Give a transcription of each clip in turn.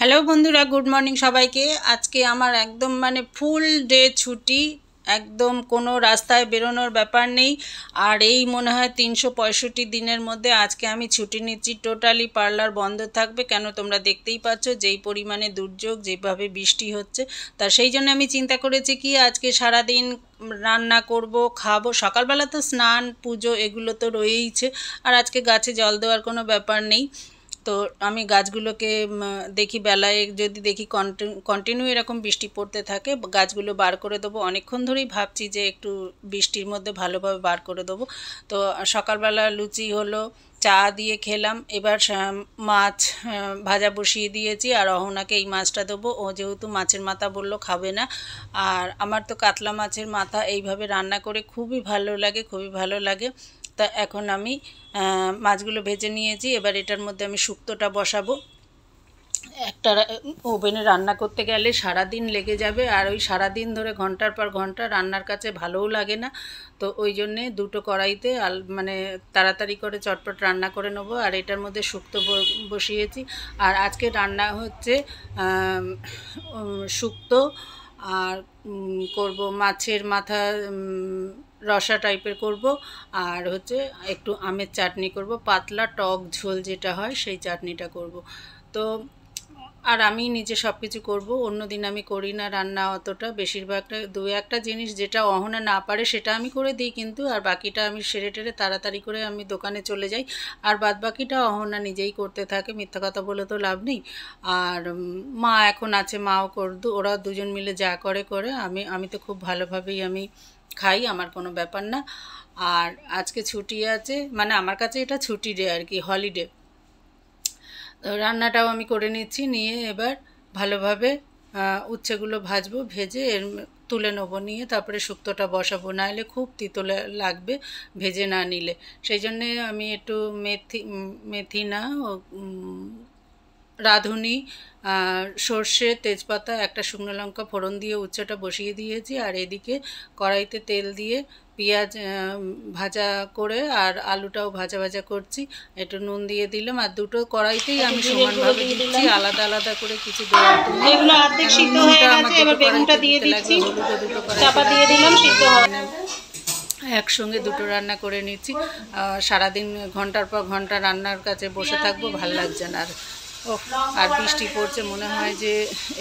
Hello বন্ধুরা, good morning সবাইকে। আজকে আমার একদম ফুল ডে ছুটি, একদম কোনো রাস্তায় বেরোনোর ব্যাপার নেই। আর এই মনে হয় 365 দিনের মধ্যে আজকে আমি ছুটি নিচ্ছি। টোটালি পার্লার বন্ধ থাকবে, কেন তোমরা দেখতেই পাচ্ছ যেই পরিমাণে দুর্যোগ, যেভাবে বৃষ্টি হচ্ছে। তা সেই জন্য আমি চিন্তা করেছি কি আজকে সারাদিন রান্না করব, খাবো। সকালবেলা তো স্নান পুজো এগুলো তো রয়েইছে, আর আজকে গাছে জল দেওয়ার কোনো ব্যাপার নেই। তো আমি গাছগুলোকে দেখি বেলায় যদি দেখি কন্টিনিউ এরকম বৃষ্টি পড়তে থাকে, গাছগুলো বার করে দেবো। অনেকক্ষণ ধরেই ভাবছি যে একটু বৃষ্টির মধ্যে ভালোভাবে বার করে দেবো। তো সকালবেলা লুচি হলো, চা দিয়ে খেলাম। এবার মাছ ভাজা বসিয়ে দিয়েছি, আর অহনাকে এই মাছটা দেবো। ও যেহেতু মাছের মাথা বললো খাবে না, আর আমার তো কাতলা মাছের মাথা এইভাবে রান্না করে খুবই ভালো লাগে, খুবই ভালো লাগে। তা এখন আমি মাছগুলো ভেজে নিয়েছি, এবার এটার মধ্যে আমি শুক্তোটা বসাবো। একটা ওভেনে রান্না করতে গেলে সারাদিন লেগে যাবে, আর ওই সারাদিন ধরে ঘন্টার পর ঘন্টা রান্নার কাছে ভালোও লাগে না। তো ওই জন্যে দুটো কড়াইতে তাড়াতাড়ি করে চটপট রান্না করে নেবো। আর এটার মধ্যে শুক্তো বসিয়েছি। আর আজকে রান্না হচ্ছে শুক্তো, আর করব মাছের মাথা রসা টাইপের করব, আর হচ্ছে একটু আমের চাটনি করব, পাতলা টক ঝোল যেটা হয় সেই চাটনিটা করব। তো আর আমি নিজে সব কিছু করবো, অন্যদিন আমি করি না রান্না অতটা। বেশিরভাগটা দু একটা জিনিস যেটা অহনা না পারে সেটা আমি করে দিই, কিন্তু আর বাকিটা আমি সেরে টেরে তাড়াতাড়ি করে আমি দোকানে চলে যাই। আর বাদ বাকিটা অহনা নিজেই করতে থাকে, মিথ্যা কথা বলে তো লাভ নেই। আর মা এখন আছে, মাও ওরা দুজন মিলে যা করে করে। আমি তো খুব ভালোভাবেই আমি খাই, আমার কোনো ব্যাপার না। আর আজকে ছুটি আছে, আমার কাছে এটা ছুটি ডে আর কি, হলিডে। রান্নাটাও আমি করে নিচ্ছি, নিয়ে এবার ভালোভাবে উচ্ছেগুলো ভাজবো, ভেজে তুলে নেবো, নিয়ে তারপরে শুক্তোটা বসাবো। নাহলে খুব তিতো লাগবে ভেজে না নিলে। সেই জন্যে আমি একটু মেথি না, রাঁধুনি, সর্ষে, তেজপাতা, একটা শুকনো লঙ্কা ফোড়ন দিয়ে উচ্ছেটা বসিয়ে দিয়েছি। আর এদিকে কড়াইতে তেল দিয়ে পেঁয়াজ ভাজা করে আর আলুটাও ভাজা ভাজা করছি। একটু নুন দিয়ে দিলাম, আর দুটো কড়াইতেই আমি সমানভাবে দিচ্ছি, আলাদা আলাদা করে কিছু দেওয়ার জন্য। এগুলো অর্ধেক সিদ্ধ হয়ে গেছে, এবার বেগুনটা দিয়ে দিচ্ছি, চাপা দিয়ে দিলাম, সিদ্ধ হবে। একসঙ্গে দুটো রান্না করে নিচ্ছি। সারাদিন ঘন্টার পর ঘন্টা রান্নার কাছে বসে থাকবো, ভাল লাগছে না। আর বৃষ্টি পড়ছে, মনে হয় যে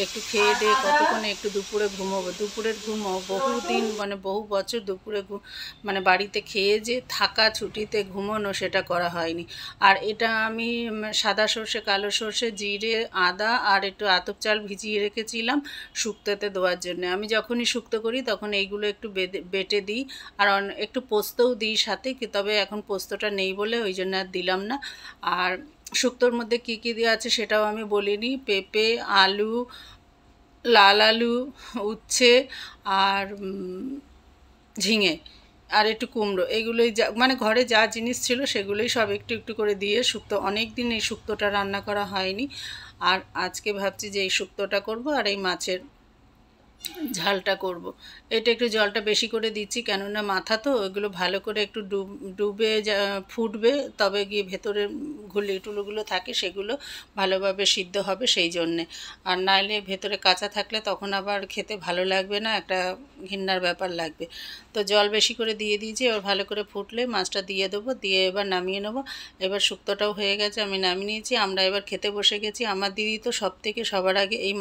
একটু খেয়ে দিয়ে কতক্ষণে একটু দুপুরে ঘুমোবো। দুপুরের ঘুমও বহুদিন, বহু বছর দুপুরে বাড়িতে খেয়ে যে থাকা, ছুটিতে ঘুমোনো, সেটা করা হয়নি। আর এটা আমি সাদা সর্ষে, কালো সর্ষে, জিরে, আদা আর একটু আতপ চাল ভিজিয়ে রেখেছিলাম শুক্তোতে দেওয়ার জন্য। আমি যখনই শুক্তো করি তখন এইগুলো একটু বেটে দিই, আর একটু পোস্তও দিই সাথে, তবে এখন পোস্তটা নেই বলে ওই জন্য আর দিলাম না। আর শুক্তোর মধ্যে কী কী দেওয়া আছে সেটাও আমি বলিনি। পেঁপে, আলু, লাল আলু, উচ্ছে, আর ঝিঙে, আর একটু কুমড়ো, এগুলোই যা ঘরে যা জিনিস ছিল সেগুলোই সব একটু একটু করে দিয়ে শুক্তো। অনেক দিন এই শুক্তোটা রান্না করা হয়নি, আর আজকে ভাবছি যে এই শুক্তোটা করব আর এই মাছের ঝালটা করব। এটা একটু জলটা বেশি করে দিচ্ছি, কেননা মাথা তো, ওইগুলো ভালো করে একটু ডুবে ফুটবে, তবে গিয়ে ভেতরে ঘুলি টুলুগুলো থাকে সেগুলো ভালোভাবে সিদ্ধ হবে, সেই জন্যে। আর নাইলে ভেতরে কাঁচা থাকলে তখন আবার খেতে ভালো লাগবে না, একটা ঘিন্নার ব্যাপার লাগবে। তো জল বেশি করে দিয়ে দিয়েছি, এবার ভালো করে ফুটলে মাছটা দিয়ে দেবো, দিয়ে এবার নামিয়ে নেবো। এবার শুক্তোটাও হয়ে গেছে, আমি নামিয়ে নিয়েছি। আমরা এবার খেতে বসে গেছি। আমার দিদি তো সবার আগে এই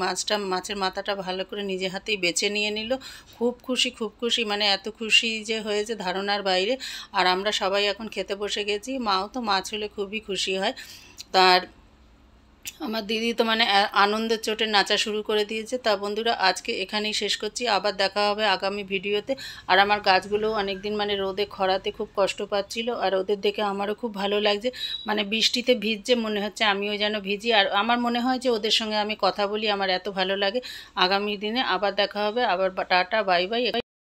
মাছের মাথাটা ভালো করে নিজে হাতেই বেছে নিয়ে নিল। খুব খুশি, খুব খুশি, এত খুশি যে হয়েছে ধারণার বাইরে। আর আমরা সবাই এখন খেতে বসে গেছি। মাও তো মাছ হলে খুবই খুশি হয়। তার আমার দিদি তো আনন্দের চোটে নাচা শুরু করে দিয়েছে। তা বন্ধুরা, আজকে এখানেই শেষ করছি, আবার দেখা হবে আগামী ভিডিওতে। আর আমার গাছগুলো অনেকদিন রোদে খরাতে খুব কষ্ট পাচ্ছিল, আর ওদের দেখে আমারও খুব ভালো লাগছে। বৃষ্টিতে ভিজছে, মনে হচ্ছে আমিও যেন ভিজি। আর আমার মনে হয় যে ওদের সঙ্গে আমি কথা বলি, আমার এত ভালো লাগে। আগামী দিনে আবার দেখা হবে, আবার টাটা, বাই বাই।